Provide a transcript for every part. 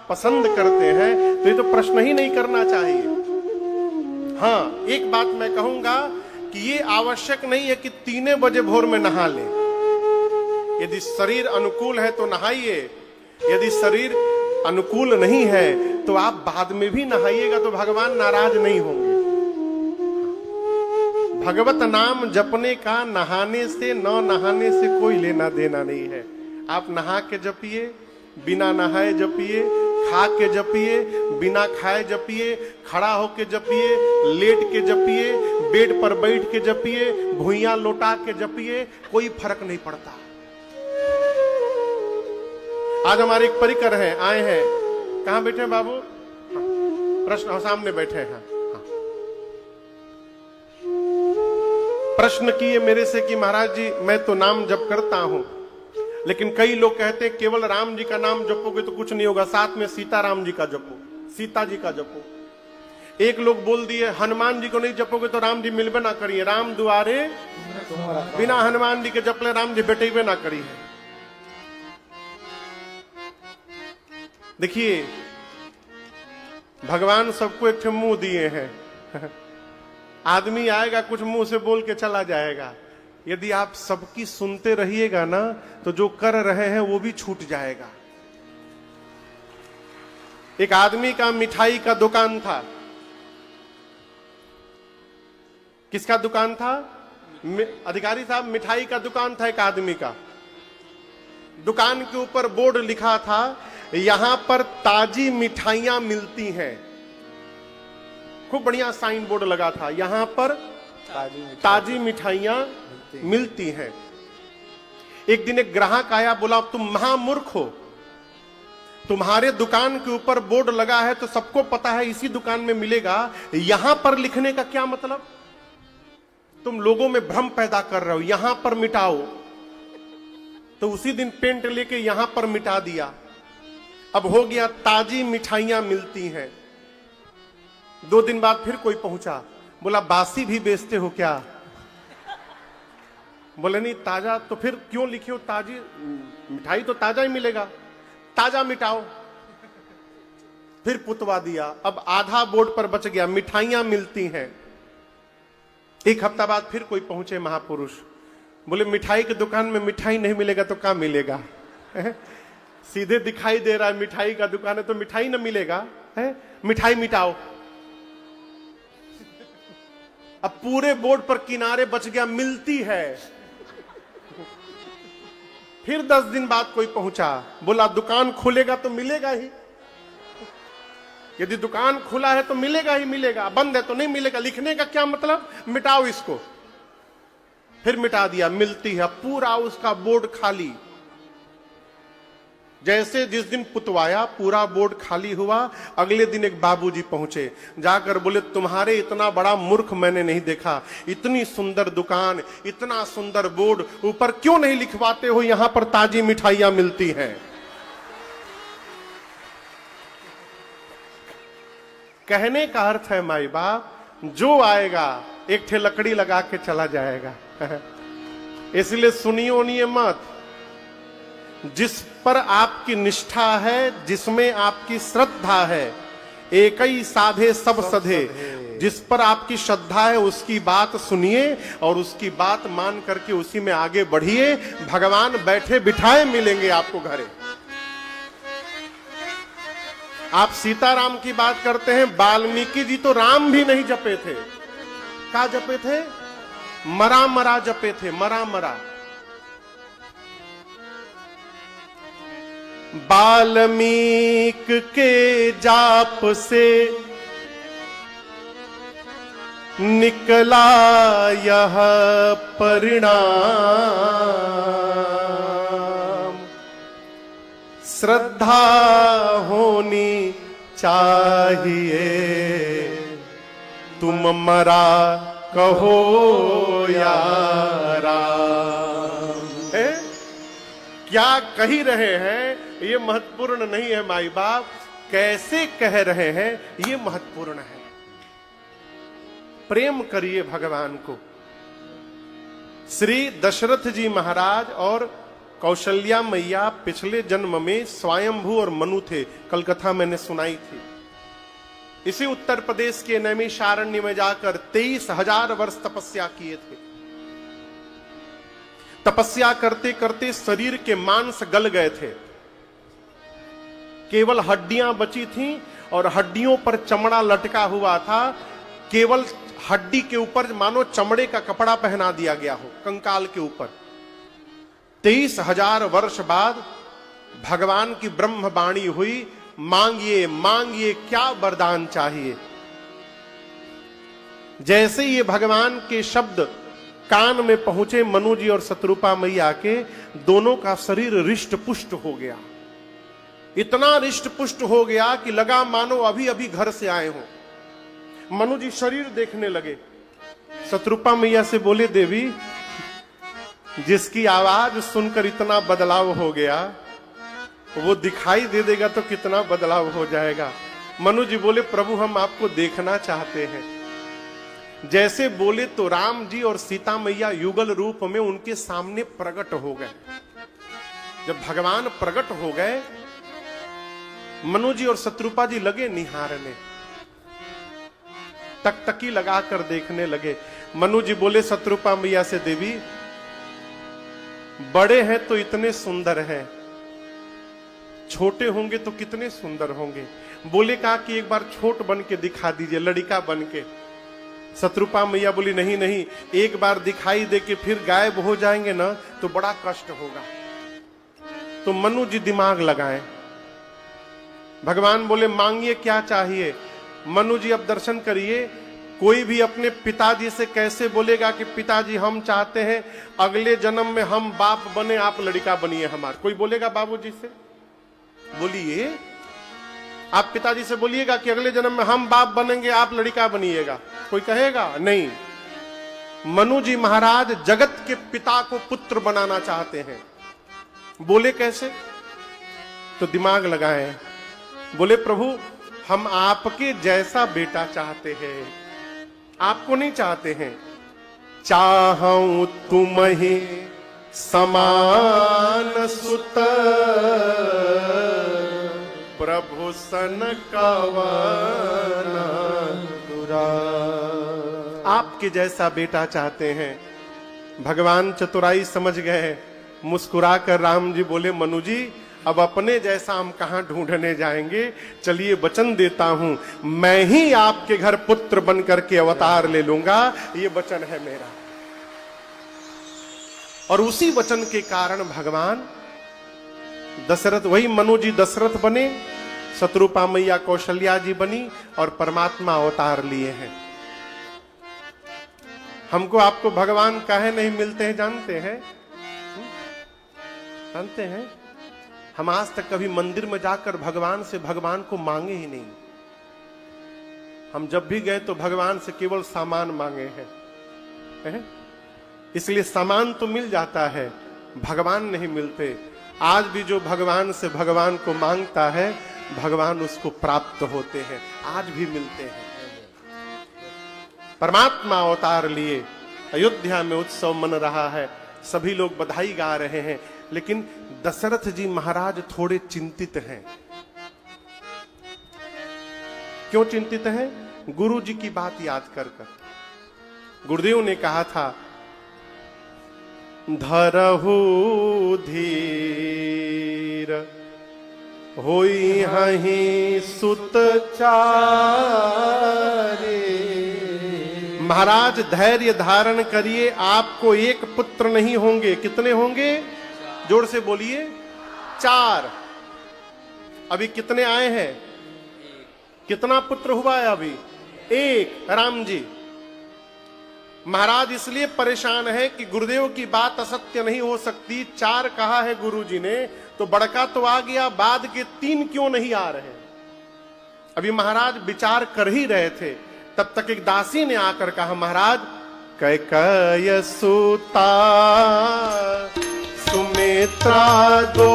पसंद करते हैं तो ये तो प्रश्न ही नहीं करना चाहिए। हाँ, एक बात मैं कहूंगा कि ये आवश्यक नहीं है कि 3 बजे भोर में नहा लें। यदि शरीर अनुकूल है तो नहाइए, यदि शरीर अनुकूल नहीं है तो आप बाद में भी नहाइएगा तो भगवान नाराज नहीं होंगे। भगवत नाम जपने का नहाने से न नहाने से कोई लेना देना नहीं है। आप नहा के जपिए, बिना नहाए जपिए, खा के जपिए, बिना खाए जपिए, खड़ा होके जपिए, लेट के जपिए, बेड पर बैठ के जपिए, भुइयां लौटा के जपिए, कोई फर्क नहीं पड़ता। आज हमारे एक परिकर हैं, आए हैं। कहां बैठे हैं बाबू? प्रश्न सामने बैठे हैं। प्रश्न किए मेरे से कि महाराज जी मैं तो नाम जप करता हूं, लेकिन कई लोग कहते हैं केवल राम जी का नाम जपोगे तो कुछ नहीं होगा, साथ में सीताराम जी का जपो, सीता जी का जपो। एक लोग बोल दिए हनुमान जी को नहीं जपोगे तो राम जी मिलबे ना करिए, राम दुआरे बिना हनुमान जी के जपले राम जी बेटेबे ना करिए। देखिए भगवान सबको एक मुंह दिए हैं। आदमी आएगा कुछ मुंह से बोल के चला जाएगा। यदि आप सबकी सुनते रहिएगा ना तो जो कर रहे हैं वो भी छूट जाएगा। एक आदमी का मिठाई का दुकान था। किसका दुकान था? अधिकारी साहब, मिठाई का दुकान था एक आदमी का। दुकान के ऊपर बोर्ड लिखा था यहां पर ताजी मिठाइयां मिलती हैं। खूब बढ़िया साइन बोर्ड लगा था, यहां पर ताजी मिठाइयां मिलती हैं। एक दिन एक ग्राहक आया, बोला तुम महामूर्ख हो, तुम्हारे दुकान के ऊपर बोर्ड लगा है तो सबको पता है इसी दुकान में मिलेगा, यहां पर लिखने का क्या मतलब? तुम लोगों में भ्रम पैदा कर रहे हो, यहां पर मिटाओ। तो उसी दिन पेंट लेके यहां पर मिटा दिया। अब हो गया ताजी मिठाइयां मिलती हैं। 2 दिन बाद फिर कोई पहुंचा, बोला बासी भी बेचते हो क्या? बोले नहीं ताजा। तो फिर क्यों लिखे हो ताजी? मिठाई तो ताजा ही मिलेगा, ताजा मिटाओ। फिर पुतवा दिया। अब आधा बोर्ड पर बच गया, मिठाइयां मिलती हैं। 1 हफ्ता बाद फिर कोई पहुंचे महापुरुष, बोले मिठाई की दुकान में मिठाई नहीं मिलेगा तो क्या मिलेगा? सीधे दिखाई दे रहा है मिठाई का दुकान है तो मिठाई ना मिलेगा है? मिठाई मिटाओ। अब पूरे बोर्ड पर किनारे बच गया मिलती है। फिर 10 दिन बाद कोई पहुंचा, बोला दुकान खुलेगा तो मिलेगा ही। यदि दुकान खुला है तो मिलेगा ही मिलेगा, बंद है तो नहीं मिलेगा। लिखने का क्या मतलब? मिटाओ इसको। फिर मिटा दिया, मिलती है। पूरा उसका बोर्ड खाली। जैसे जिस दिन पुतवाया पूरा बोर्ड खाली हुआ, अगले दिन एक बाबूजी पहुंचे, जाकर बोले तुम्हारे इतना बड़ा मूर्ख मैंने नहीं देखा। इतनी सुंदर दुकान, इतना सुंदर बोर्ड, ऊपर क्यों नहीं लिखवाते हो यहां पर ताजी मिठाइयां मिलती हैं? कहने का अर्थ है माई बाप, जो आएगा एक ठे लकड़ी लगा के चला जाएगा। इसलिए सुनियो उनिए मत। जिस पर आपकी निष्ठा है, जिसमें आपकी श्रद्धा है, एक ही साधे सब सधे। जिस पर आपकी श्रद्धा है उसकी बात सुनिए और उसकी बात मान करके उसी में आगे बढ़िए। भगवान बैठे बिठाए मिलेंगे आपको घरे। आप सीताराम की बात करते हैं, वाल्मीकि जी तो राम भी नहीं जपे थे। क्या जपे थे? मरा मरा जपे थे, मरा मरा। वाल्मीक के जाप से निकला यह परिणाम। श्रद्धा होनी चाहिए, तुम मरा कहो या राम। क्या कही रहे हैं ये महत्वपूर्ण नहीं है माई बाप, कैसे कह रहे हैं ये महत्वपूर्ण है। प्रेम करिए भगवान को। श्री दशरथ जी महाराज और कौशल्या मैया पिछले जन्म में स्वयंभू और मनु थे, कल कथा मैंने सुनाई थी। इसी उत्तर प्रदेश के नैमिषारण्य में जाकर 23,000 वर्ष तपस्या किए थे। तपस्या करते करते शरीर के मांस गल गए थे, केवल हड्डियां बची थीं और हड्डियों पर चमड़ा लटका हुआ था। केवल हड्डी के ऊपर मानो चमड़े का कपड़ा पहना दिया गया हो, कंकाल के ऊपर। 23,000 वर्ष बाद भगवान की ब्रह्मवाणी हुई, मांगिए मांगिए क्या वरदान चाहिए। जैसे ये भगवान के शब्द कान में पहुंचे मनु जी और शत्रुपा मैया के, दोनों का शरीर रिष्ट पुष्ट हो गया। इतना रिष्ट पुष्ट हो गया कि लगा मानो अभी अभी घर से आए हो। मनु जी शरीर देखने लगे। शत्रुपा मैया से बोले, देवी जिसकी आवाज सुनकर इतना बदलाव हो गया, वो दिखाई दे देगा तो कितना बदलाव हो जाएगा। मनु जी बोले, प्रभु हम आपको देखना चाहते हैं। जैसे बोले तो राम जी और सीता मैया युगल रूप में उनके सामने प्रकट हो गए। जब भगवान प्रकट हो गए, मनु जी और शत्रुपा जी लगे निहारने, टकटकी लगाकर देखने लगे। मनु जी बोले शत्रुपा मैया से, देवी बड़े हैं तो इतने सुंदर हैं, छोटे होंगे तो कितने सुंदर होंगे। बोले कहा कि एक बार छोट बन के दिखा दीजिए, लड़का बन के। शत्रुपा मैया बोली, नहीं नहीं, एक बार दिखाई दे के फिर गायब हो जाएंगे ना तो बड़ा कष्ट होगा। तो मनु जी दिमाग लगाएं। भगवान बोले, मांगिए क्या चाहिए। मनु जी अब दर्शन करिए, कोई भी अपने पिताजी से कैसे बोलेगा कि पिताजी हम चाहते हैं अगले जन्म में हम बाप बने, आप लड़का बनिए हमारे। कोई बोलेगा बाबूजी से? बोलिए, आप पिताजी से बोलिएगा कि अगले जन्म में हम बाप बनेंगे, आप लड़का बनिएगा। कोई कहेगा? नहीं। मनु जी महाराज जगत के पिता को पुत्र बनाना चाहते हैं। बोले कैसे? तो दिमाग लगाएं। बोले, प्रभु हम आपके जैसा बेटा चाहते हैं, आपको नहीं चाहते हैं। चाहूं तुम ही समान सुत, प्रभु सन कवन दुरा। आपके जैसा बेटा चाहते हैं। भगवान चतुराई समझ गए। मुस्कुराकर राम जी बोले, मनु जी अब अपने जैसा हम कहां ढूंढने जाएंगे, चलिए वचन देता हूं, मैं ही आपके घर पुत्र बन करके अवतार ले लूंगा, ये वचन है मेरा। और उसी वचन के कारण भगवान दशरथ, वही मनु जी दशरथ बने, शत्रुपा मैया कौशल्या जी बनी और परमात्मा अवतार लिए हैं। हमको आपको भगवान काहे नहीं मिलते हैं जानते हैं? जानते हैं? हम आज तक कभी मंदिर में जाकर भगवान से भगवान को मांगे ही नहीं। हम जब भी गए तो भगवान से केवल सामान मांगे हैं। इसलिए सामान तो मिल जाता है, भगवान नहीं मिलते। आज भी जो भगवान से भगवान को मांगता है, भगवान उसको प्राप्त होते हैं, आज भी मिलते हैं। परमात्मा अवतार लिए, अयोध्या में उत्सव मन रहा है, सभी लोग बधाई गा रहे हैं, लेकिन दशरथ जी महाराज थोड़े चिंतित हैं। क्यों चिंतित हैं? गुरु जी की बात याद कर कर। गुरुदेव ने कहा था, धरहु धीर होई हहीं सुत चारे। महाराज धैर्य धारण करिए, आपको एक पुत्र नहीं होंगे। कितने होंगे? जोर से बोलिए, 4। अभी कितने आए हैं? कितना पुत्र हुआ है अभी? 1, राम जी। महाराज इसलिए परेशान है कि गुरुदेव की बात असत्य नहीं हो सकती। 4 कहा है गुरु जी ने, तो बड़का तो आ गया, बाद के 3 क्यों नहीं आ रहे? अभी महाराज विचार कर ही रहे थे, तब तक एक दासी ने आकर कहा, महाराज कैकेयी सुता सुमित्रा दो,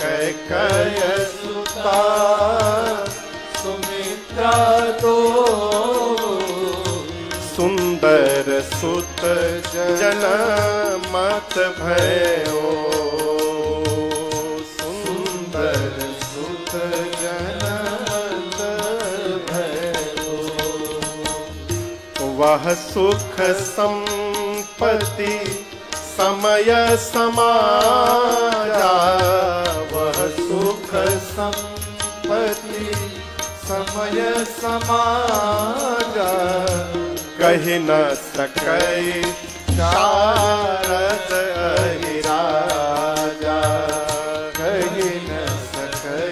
कैकेयी सुता सुमित्रा दो, सुंदर सुत जन मत भयो, सुंदर सुत जन मत भयो। वह सुख संपत्ति समय समाजा, वह सुख संपत्ति समय समाजा। कहि न सकै शारद अहिराजा, कहि न सकै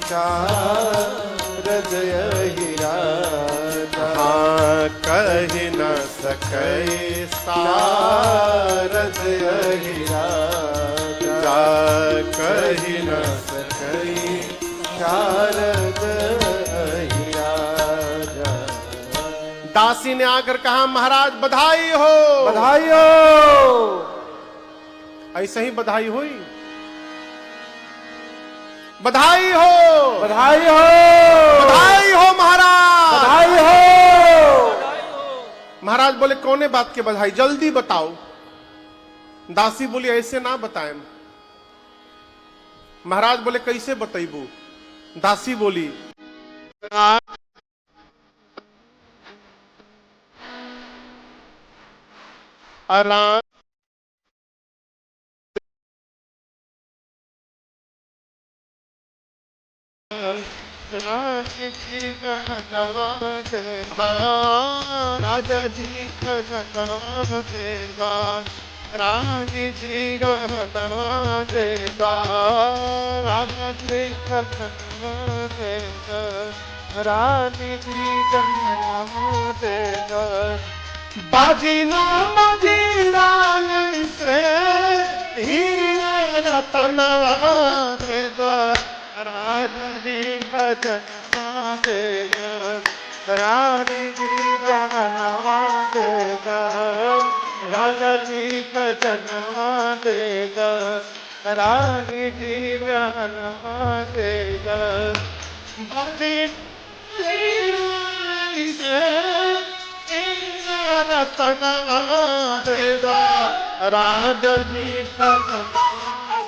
शारद अहिराजा। हाँ कहि न सकै शारद अहिराजा, कहि न सकै शारद अहिराजा। दासी ने आकर कहा महाराज बधाई हो, बधाई हो। ऐसे ही बधाई हुई, बधाई हो, बधाई हो, बधाई हो महाराज, बधाई हो। महाराज बोले कौने बात के बधाई, जल्दी बताओ। दासी बोली ऐसे ना बताएं। महाराज बोले कैसे बतैबू। दासी बोली आराम राजा जी का राजा जी का देगा, रानी जी का देगा, राजा जी का देगा, रानी जी का देगा। बाजीना बाजीना से हीरा रतन देगा, राजा जी भजन देगा, रानी जी बहनवा देगा, राजा जी भजन देगा, रानी जी बहनवा देगा। बाजी रतन देगा, राजा जी भजन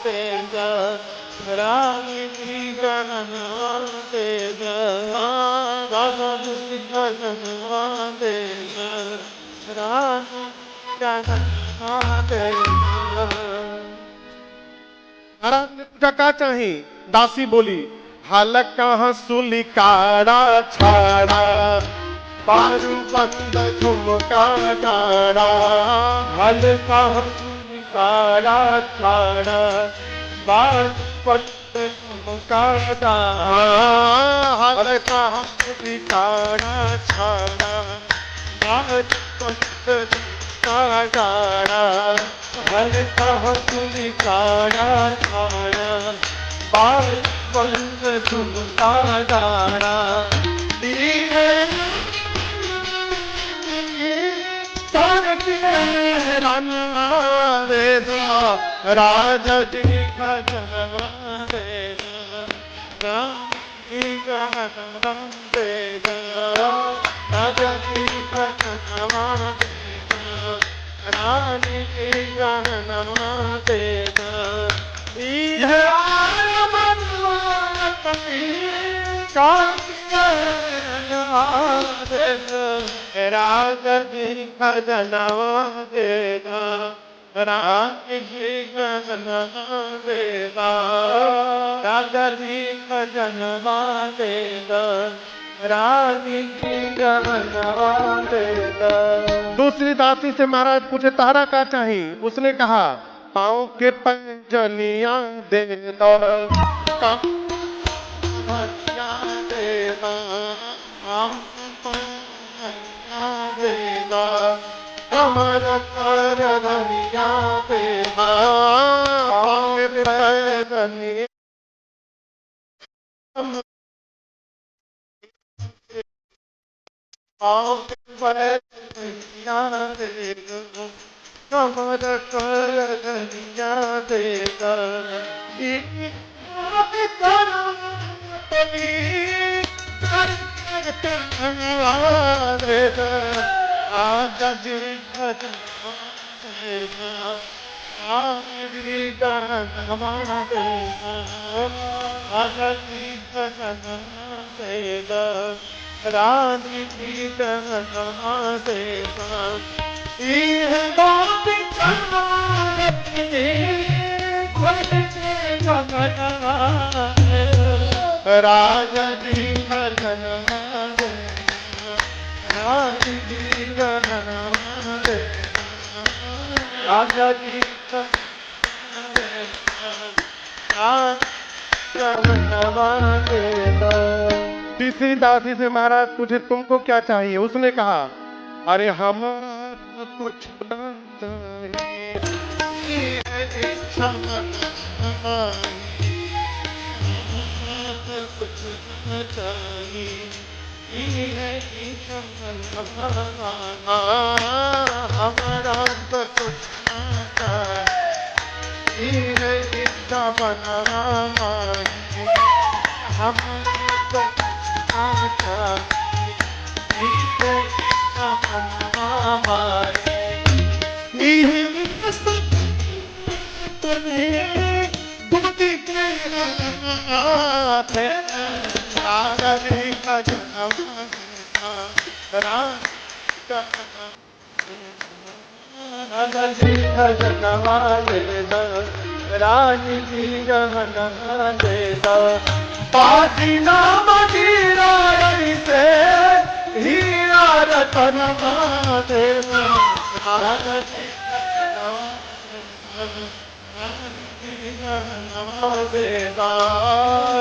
देगा, रानी जी गहना देगा, राजा जी गहना देगा, रानी गहना देगा। महाराज ने पूछा क्या चाहिए। दासी बोली हाल कहाँ सुलिकारा छाड़ा, बारू बंद झुमका डाड़ा, हल कहाँ काला छाड़ा, बाल पट झुमका डाड़ा, हाल कहाँ काला छाड़ा, बाल पट झुमका डाड़ा, हल कहाँ काला छाड़ा, बाल पट झुमका डाड़ा। राजा जी भजनवा देगा, रानी गहना देगा, राजा जी भजनवा देगा, रानी गहना देगा। राजा जी भजनवा देगा, रानी जी गहना देगा, राजा जी भजनवा देगा, रानी जी गहना देगा। दूसरी दासी से महाराज पूछे तारा का चाहिए। उसने कहा पाँव के पैजनिया दे दो, देगा, कमर कर धनिया देगा, धनिया देगा, कमर कर धनिया देगा। राजा जी भजन देगा, राजा जी भजन देगा, राजा जी भजन देगा, राजा जी भजन देगा। यह बात राजा जी भजन राजा जी भजन राजा जी तीसरी दासी से महाराज तुझे तुमको क्या चाहिए? उसने कहा अरे हम कुछ हमारा तो कुछ रानी जी जहन देता पासी नाम हीरा से हीरा रतन देता राजा जी देता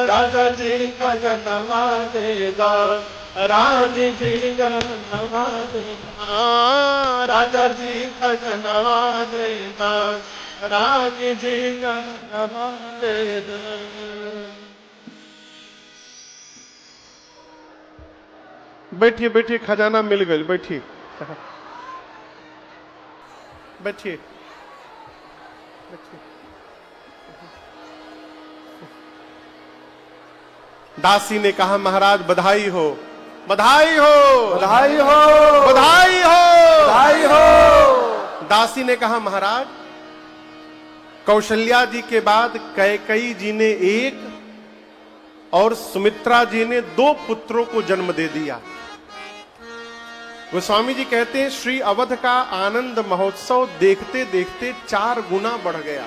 राजा जी का जन्म देता रानी जी जन्म देता राजा जी का जन्म देता रानी जी जन्म देता। बैठिए बैठिए, खजाना मिल गई, बैठिए बैठिए बैठिए। दासी ने कहा महाराज बधाई हो, बधाई हो, बधाई हो, बधाई हो, बधाई हो। दासी ने कहा महाराज कौशल्या जी के बाद कैकेयी जी ने एक और सुमित्रा जी ने 2 पुत्रों को जन्म दे दिया। गोस्वामी जी कहते हैं श्री अवध का आनंद महोत्सव देखते देखते 4 गुना बढ़ गया।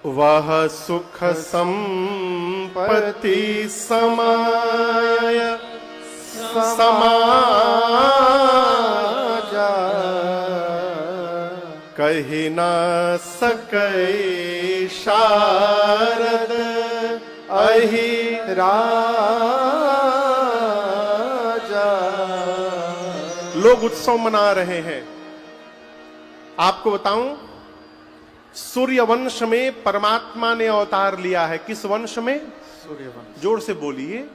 वह सुख संपत्ति समाय समाजा कही न सकै शारद अहि राजा। लोग उत्सव मना रहे हैं। आपको बताऊं, सूर्य वंश में परमात्मा ने अवतार लिया है। किस वंश में? सूर्य वंश। जोर से बोलिए।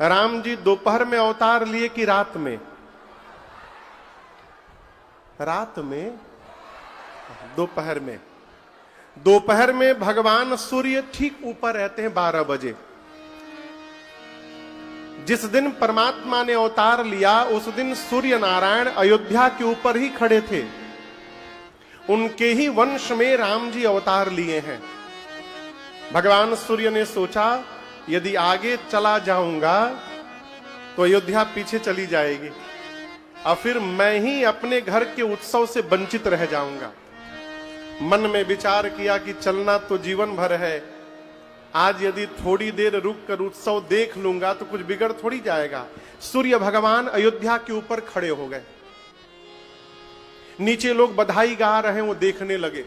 राम जी दोपहर में अवतार लिए कि रात में? रात में, दोपहर में। दोपहर में भगवान सूर्य ठीक ऊपर रहते हैं 12 बजे। जिस दिन परमात्मा ने अवतार लिया उस दिन सूर्य नारायण अयोध्या के ऊपर ही खड़े थे। उनके ही वंश में राम जी अवतार लिए हैं। भगवान सूर्य ने सोचा यदि आगे चला जाऊंगा तो अयोध्या पीछे चली जाएगी और फिर मैं ही अपने घर के उत्सव से वंचित रह जाऊंगा। मन में विचार किया कि चलना तो जीवन भर है, आज यदि थोड़ी देर रुक कर उत्सव देख लूंगा तो कुछ बिगड़ थोड़ी जाएगा। सूर्य भगवान अयोध्या के ऊपर खड़े हो गए। नीचे लोग बधाई गा रहे हैं, वो देखने लगे।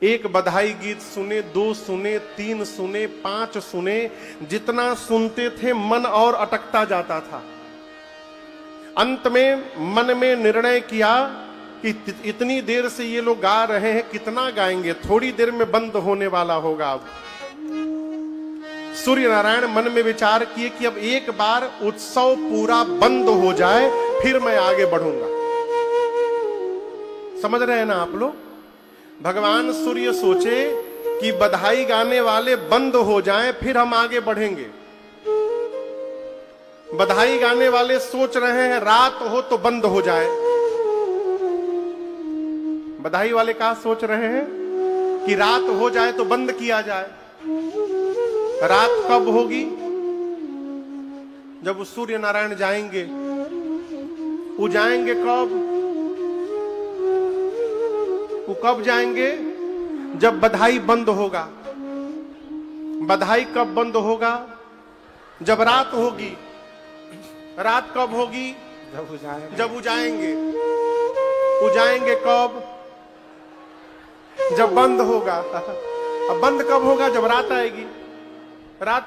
एक बधाई गीत सुने, 2 सुने, 3 सुने, 5 सुने। जितना सुनते थे मन और अटकता जाता था। अंत में मन में निर्णय किया कि इतनी देर से ये लोग गा रहे हैं, कितना गाएंगे, थोड़ी देर में बंद होने वाला होगा। अब सूर्य नारायण मन में विचार किए कि अब एक बार उत्सव पूरा बंद हो जाए फिर मैं आगे बढ़ूंगा। समझ रहे हैं ना आप लोग? भगवान सूर्य सोचे कि बधाई गाने वाले बंद हो जाएं फिर हम आगे बढ़ेंगे। बधाई गाने वाले सोच रहे हैं रात हो तो बंद हो जाए। बधाई वाले क्या सोच रहे हैं कि रात हो जाए तो बंद किया जाए। रात कब होगी? जब सूर्य नारायण जाएंगे। वो जाएंगे कब? वो कब जाएंगे? जब बधाई बंद होगा। बधाई कब बंद होगा? जब रात होगी। रात कब होगी? जब वो जाएंगे। वो जाएंगे कब? जब बंद होगा। अब बंद कब होगा? जब रात आएगी। रात कब